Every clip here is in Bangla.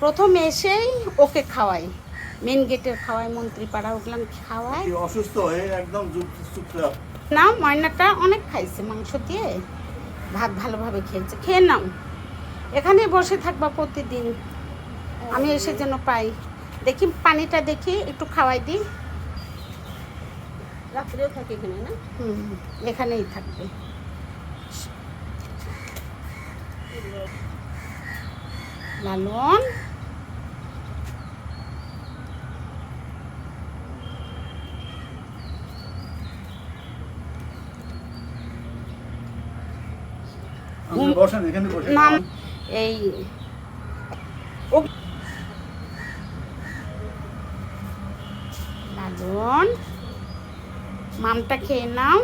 প্রথম এসেই ওকে খাওয়াই, মেন গেটের খাওয়াই, মন্ত্রীপাড়া ওগুলাম খাওয়াই। অসুস্থ হয়ে একদম চুপচাপ না, ময়নাটা অনেক খাইছে মাংস দিয়ে, ভাত ভালোভাবে খেয়েছে। খেয়ে নাও, এখানে বসে থাকবা প্রতিদিন, আমি এসে যেন পাই। দেখি পানিটা দেখি একটু খাওয়াই দিই। রাত্রেও থাকে এখানে না? এখানেই থাকবে। লালন, বসেন এখানে বসেন। নাম এই লালন, মামটা খেয়ে নাও।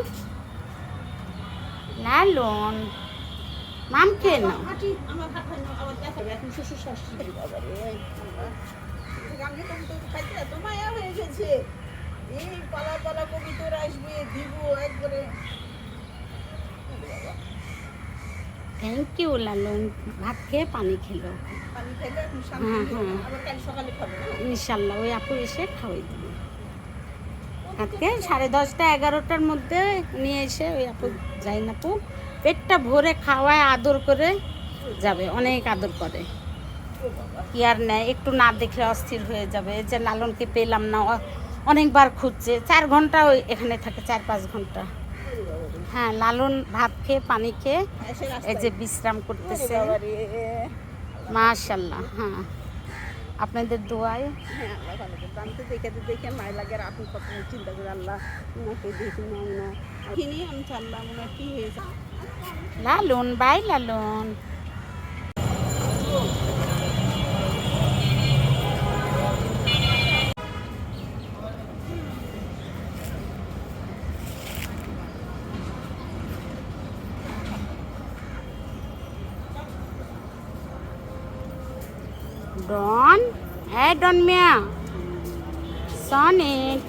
লালন, মাম খেয়ে নাও। আমার হাত হয় না, আবার দেখাবে এখন শ্বশুর শাশুড়ি। বাবা রে, আমি তো খাইতে এত মায়া হয়ে গেছে। এই পালা পালা কবিতর আসবে, দিব একবারে। থ্যাংক ইউ লালন, ভাত খেয়ে পানি খেলো। পানি খাইলে এখন শান্তি। আবার কাল সকালে খাবে না? ইনশাল্লাহ ওই আপু এসে খাওয়াই দিবে। আজকে 10:30 11টার মধ্যে নিয়ে এসে ওই আপু যাই না আপু পেটটা ভরে খাওয়ায়, আদর করে যাবে, অনেক আদর করে। কি আর নেয়, একটু না দেখলে অস্থির হয়ে যাবে যে লালনকে পেলাম না, অনেকবার খুঁজছে। 4 ঘন্টা ওই এখানে থাকে, 4-5 ঘন্টা। হ্যাঁ, লালন ভাত খেয়ে পানি খেয়ে এই যে বিশ্রাম করতেছে। মাশাল্লাহ। হ্যাঁ, আপনাদের দোয়ায়। হ্যাঁ, আল্লাহ ভালো করবে। আমি তো দেখে মায় লাগে, আর আপনি কত চিন্তা করে আল্লাহ ওনাকে দেখি না না কিনি আমি আল্লাহ ওনার কি হয়েছে। লালন, বাই লালন। ডন, হ্যাঁ ডন মিয়া, সনিক।